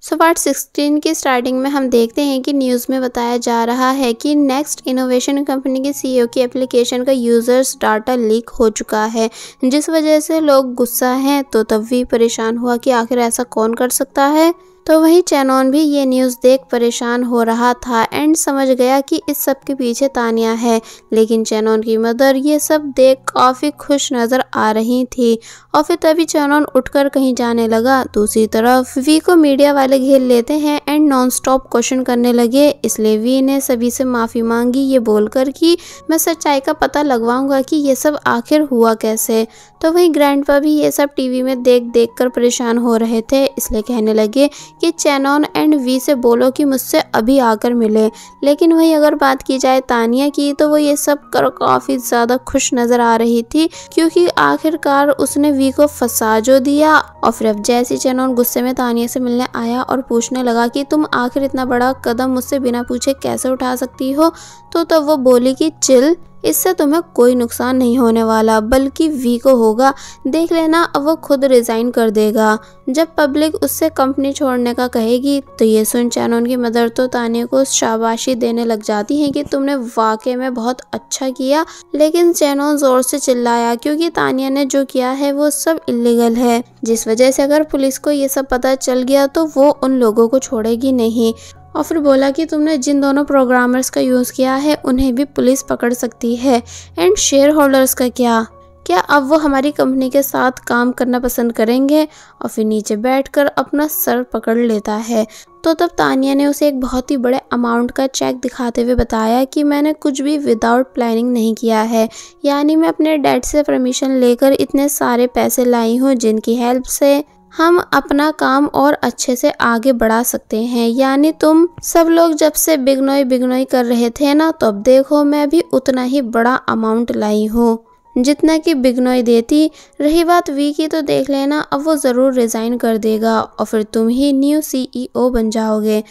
So part 16 की starting में हम देखते हैं कि न्यूज़ में बताया जा रहा है कि नेक्स्ट इनोवेशन कंपनी के सीईओ की एप्लीकेशन का यूज़र्स डाटा लीक हो चुका है, जिस वजह से लोग गुस्सा हैं। तो तब भी परेशान हुआ कि आखिर ऐसा कौन कर सकता है। तो वहीं चैनॉन भी ये न्यूज़ देख परेशान हो रहा था एंड समझ गया कि इस सब के पीछे तानिया है। लेकिन चैनॉन की मदर ये सब देख काफ़ी खुश नज़र आ रही थी और फिर तभी चैनॉन उठकर कहीं जाने लगा। दूसरी तरफ वी को मीडिया वाले घेर लेते हैं एंड नॉन स्टॉप क्वेश्चन करने लगे। इसलिए वी ने सभी से माफ़ी मांगी, ये बोलकर कि मैं सच्चाई का पता लगवाऊंगा कि ये सब आखिर हुआ कैसे। तो वहीं ग्रैंडपा भी ये सब टीवी में देख देख कर परेशान हो रहे थे, इसलिए कहने लगे कि चैनॉन एंड वी से बोलो कि मुझसे अभी आकर मिले। लेकिन वही अगर बात की जाए तानिया की, तो वो ये सब कर काफ़ी ज़्यादा खुश नज़र आ रही थी, क्योंकि आखिरकार उसने वी को फंसा जो दिया। और फिर अब जैसे चैनॉन गुस्से में तानिया से मिलने आया और पूछने लगा कि तुम आखिर इतना बड़ा कदम मुझसे बिना पूछे कैसे उठा सकती हो, तो तब वो बोली कि चिल, इससे तुम्हें कोई नुकसान नहीं होने वाला, बल्कि वी को होगा। देख लेना, अब वो खुद रिज़ाइन कर देगा जब पब्लिक उससे कंपनी छोड़ने का कहेगी। तो ये सुन चैनॉन की मदर तो तानिया को शाबाशी देने लग जाती हैं कि तुमने वाकई में बहुत अच्छा किया। लेकिन चैनॉन ज़ोर से चिल्लाया क्योंकि तानिया ने जो किया है वो सब इलीगल है, जिस वजह से अगर पुलिस को ये सब पता चल गया तो वो उन लोगों को छोड़ेगी नहीं। और फिर बोला कि तुमने जिन दोनों प्रोग्रामर्स का यूज़ किया है उन्हें भी पुलिस पकड़ सकती है। एंड शेयर होल्डर्स का क्या अब वो हमारी कंपनी के साथ काम करना पसंद करेंगे? और फिर नीचे बैठकर अपना सर पकड़ लेता है। तो तब तानिया ने उसे एक बहुत ही बड़े अमाउंट का चेक दिखाते हुए बताया कि मैंने कुछ भी विदाउट प्लानिंग नहीं किया है, यानी मैं अपने डैड से परमिशन लेकर इतने सारे पैसे लाई हूँ जिनकी हेल्प से हम अपना काम और अच्छे से आगे बढ़ा सकते हैं। यानी तुम सब लोग जब से बिगनोई कर रहे थे ना, तो अब देखो मैं भी उतना ही बड़ा अमाउंट लाई हूँ जितना कि बिगनोई देती। रही बात वी की, तो देख लेना, अब वो ज़रूर रिज़ाइन कर देगा और फिर तुम ही न्यू सीईओ बन जाओगे।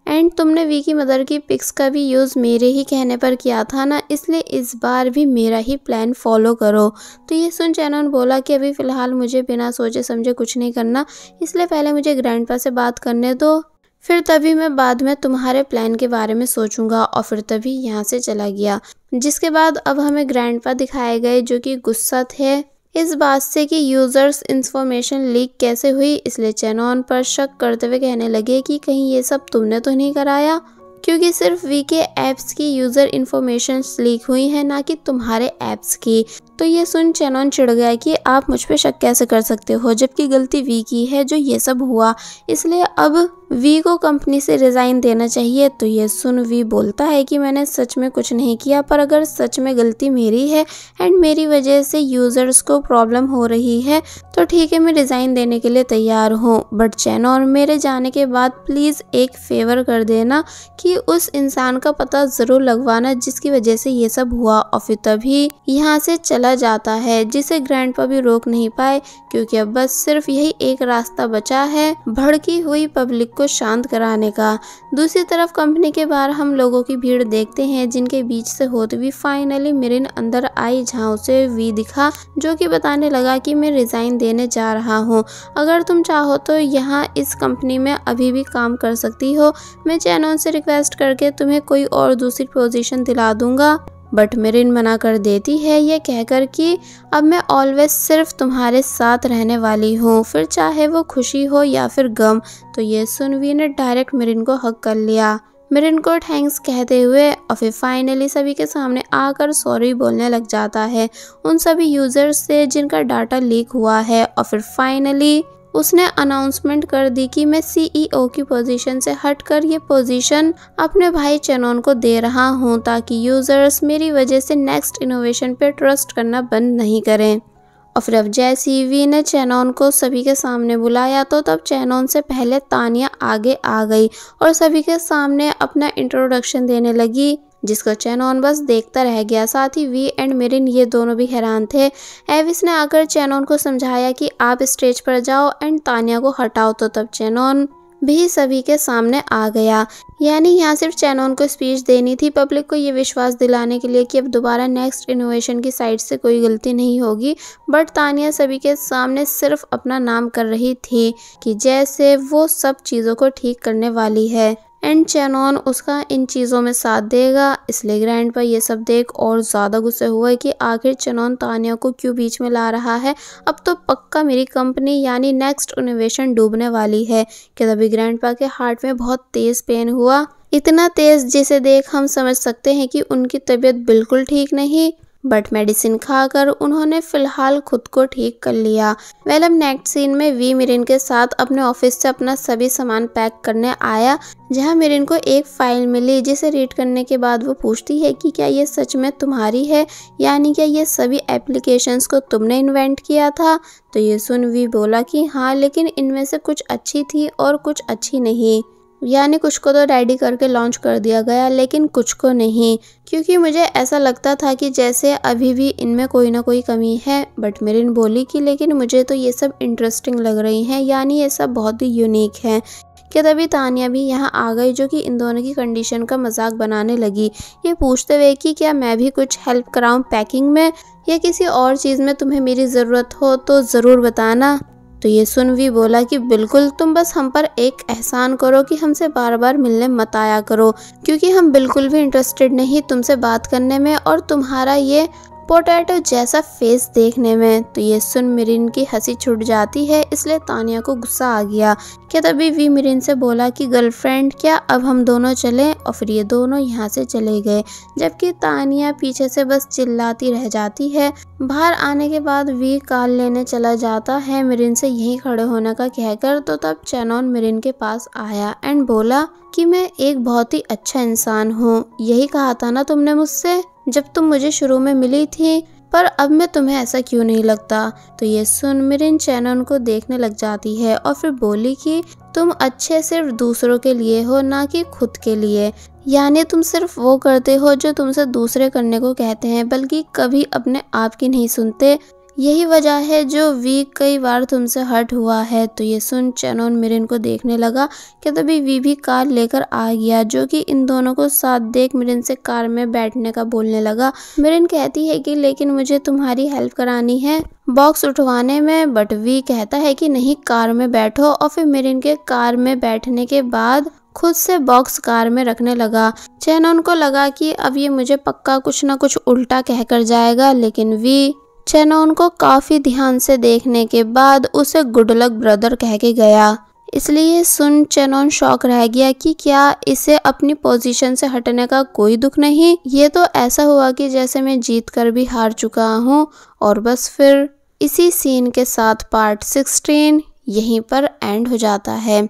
एंड तुमने वी की मदर की पिक्स का भी यूज़ मेरे ही कहने पर किया था ना, इसलिए इस बार भी मेरा ही प्लान फॉलो करो। तो ये सुन चैनॉन बोला कि अभी फ़िलहाल मुझे बिना सोचे समझे कुछ नहीं करना, इसलिए पहले मुझे ग्रैंडपा से बात करने दो, फिर तभी मैं बाद में तुम्हारे प्लान के बारे में सोचूंगा। और फिर तभी यहाँ से चला गया। जिसके बाद अब हमें ग्रैंडपा दिखाए गए जो कि गुस्सा थे इस बात से कि यूज़र्स इंफॉर्मेशन लीक कैसे हुई। इसलिए चैनॉन पर शक करते हुए कहने लगे कि कहीं ये सब तुमने तो नहीं कराया, क्योंकि सिर्फ वी के ऐप्स की यूज़र इंफॉर्मेशन लीक हुई है, ना कि तुम्हारे ऐप्स की। तो ये सुन चैनॉन चिढ़ गया कि आप मुझ पे शक कैसे कर सकते हो, जबकि गलती वी की है जो ये सब हुआ। इसलिए अब वी को कंपनी से रिज़ाइन देना चाहिए। तो ये सुन वी बोलता है कि मैंने सच में कुछ नहीं किया, पर अगर सच में गलती मेरी है एंड मेरी वजह से यूज़र्स को प्रॉब्लम हो रही है, तो ठीक है, मैं रिज़ाइन देने के लिए तैयार हूँ। बट चैनॉन, मेरे जाने के बाद प्लीज़ एक फेवर कर देना कि उस इंसान का पता ज़रूर लगवाना जिसकी वजह से ये सब हुआ। और फिर तभी यहाँ से चला जाता है, जिसे ग्रैंडपा भी रोक नहीं पाए, क्योंकि अब बस सिर्फ यही एक रास्ता बचा है भड़की हुई पब्लिक को शांत कराने का। दूसरी तरफ कंपनी के बाहर हम लोगों की भीड़ देखते हैं, जिनके बीच से होते हुए फाइनली मिरिन अंदर आई, जहाँ उसे वी दिखा, जो कि बताने लगा कि मैं रिज़ाइन देने जा रहा हूँ। अगर तुम चाहो तो यहाँ इस कंपनी में अभी भी काम कर सकती हो। मैं चैनॉन से रिक्वेस्ट करके तुम्हें कोई और दूसरी पोजीशन दिला दूंगा। बट मिरिन मना कर देती है, ये कहकर कि अब मैं ऑलवेज सिर्फ तुम्हारे साथ रहने वाली हूँ, फिर चाहे वो खुशी हो या फिर गम। तो ये सुन वी ने डायरेक्ट मिरिन को हक कर लिया, मिरिन को थैंक्स कहते हुए, और फिर फाइनली सभी के सामने आकर सॉरी बोलने लग जाता है उन सभी यूज़र्स से जिनका डाटा लीक हुआ है। और फिर फाइनली उसने अनाउंसमेंट कर दी कि मैं सीईओ की पोजीशन से हटकर ये पोजीशन अपने भाई चैनॉन को दे रहा हूँ, ताकि यूज़र्स मेरी वजह से नेक्स्ट इनोवेशन पे ट्रस्ट करना बंद नहीं करें। और फिर अब जैसे वी ने चैनॉन को सभी के सामने बुलाया, तो तब चैनॉन से पहले तानिया आगे आ गई और सभी के सामने अपना इंट्रोडक्शन देने लगी, जिसको चैनॉन बस देखता रह गया। साथ ही वी एंड मिरिन ये दोनों भी हैरान थे। एविस ने आकर चैनॉन को समझाया कि आप स्टेज पर जाओ एंड तानिया को हटाओ। तो तब चैनॉन भी सभी के सामने आ गया। यानी यहाँ सिर्फ चेनोन को स्पीच देनी थी पब्लिक को ये विश्वास दिलाने के लिए कि अब दोबारा नेक्स्ट इनोवेशन की साइड से कोई गलती नहीं होगी, बट तानिया सभी के सामने सिर्फ अपना नाम कर रही थी कि जैसे वो सब चीज़ों को ठीक करने वाली है एंड चेनोन उसका इन चीज़ों में साथ देगा। इसलिए ग्रैंडपा ये सब देख और ज़्यादा गुस्से हुए कि आखिर चेनोन तानिया को क्यों बीच में ला रहा है, अब तो पक्का मेरी कंपनी यानी नेक्स्ट इनोवेशन डूबने वाली है। कि तभी ग्रैंडपा के हार्ट में बहुत तेज़ पेन हुआ, इतना तेज़ जिसे देख हम समझ सकते हैं कि उनकी तबीयत बिल्कुल ठीक नहीं, बट मेडिसिन खाकर उन्होंने फिलहाल खुद को ठीक कर लिया। वेल अब नेक्स्ट सीन में वी मिरिन के साथ अपने ऑफिस से अपना सभी सामान पैक करने आया, जहां मिरिन को एक फाइल मिली जिसे रीड करने के बाद वो पूछती है कि क्या ये सच में तुम्हारी है, यानी क्या ये सभी एप्लीकेशंस को तुमने इन्वेंट किया था। तो ये सुन वी बोला कि हाँ, लेकिन इनमें से कुछ अच्छी थी और कुछ अच्छी नहीं, यानी कुछ को तो रेडी करके लॉन्च कर दिया गया लेकिन कुछ को नहीं, क्योंकि मुझे ऐसा लगता था कि जैसे अभी भी इनमें कोई ना कोई कमी है। बट मिरिन बोली कि लेकिन मुझे तो ये सब इंटरेस्टिंग लग रही हैं, यानी ये सब बहुत ही यूनिक है। कि तभी तानिया भी यहाँ आ गई जो कि इन दोनों की कंडीशन का मजाक बनाने लगी, ये पूछते हुए कि क्या मैं भी कुछ हेल्प कराऊँ पैकिंग में या किसी और चीज़ में तुम्हें मेरी ज़रूरत हो तो ज़रूर बताना। तो ये सुन भी बोला कि बिल्कुल, तुम बस हम पर एक एहसान करो कि हमसे बार बार मिलने मत आया करो, क्योंकि हम बिल्कुल भी इंटरेस्टेड नहीं तुमसे बात करने में और तुम्हारा ये पोटैटो जैसा फेस देखने में। तो ये सुन मिरिन की हंसी छूट जाती है, इसलिए तानिया को गुस्सा आ गया। कि तभी वी मिरिन से बोला कि गर्लफ्रेंड क्या अब हम दोनों चलें, और फिर ये दोनों यहाँ से चले गए, जबकि तानिया पीछे से बस चिल्लाती रह जाती है। बाहर आने के बाद वी कार लेने चला जाता है मिरिन से यहीं खड़े होने का कहकर। तो तब चेनोन मिरिन के पास आया एंड बोला कि मैं एक बहुत ही अच्छा इंसान हूँ, यही कहा था ना तुमने मुझसे जब तुम मुझे शुरू में मिली थी, पर अब मैं तुम्हें ऐसा क्यों नहीं लगता। तो ये सुन मिरिन चेनोन को देखने लग जाती है और फिर बोली कि तुम अच्छे सिर्फ दूसरों के लिए हो, ना कि खुद के लिए, यानी तुम सिर्फ वो करते हो जो तुमसे दूसरे करने को कहते हैं, बल्कि कभी अपने आप की नहीं सुनते। यही वजह है जो वी कई बार तुमसे हर्ट हुआ है। तो ये सुन चेनोन मिरिन को देखने लगा। कि तभी वी भी कार लेकर आ गया, जो कि इन दोनों को साथ देख मिरिन से कार में बैठने का बोलने लगा। मिरिन कहती है कि लेकिन मुझे तुम्हारी हेल्प करानी है बॉक्स उठवाने में, बट वी कहता है कि नहीं, कार में बैठो। और फिर मिरिन के कार में बैठने के बाद खुद से बॉक्स कार में रखने लगा। चेनोन को लगा कि अब ये मुझे पक्का कुछ ना कुछ उल्टा कहकर जाएगा, लेकिन वी चेनोन को काफी ध्यान से देखने के बाद उसे गुड लक ब्रदर कह के गया। इसलिए सुन चेनोन शॉक रह गया कि क्या इसे अपनी पोजीशन से हटने का कोई दुख नहीं, ये तो ऐसा हुआ कि जैसे मैं जीत कर भी हार चुका हूँ। और बस फिर इसी सीन के साथ पार्ट 16 यहीं पर एंड हो जाता है।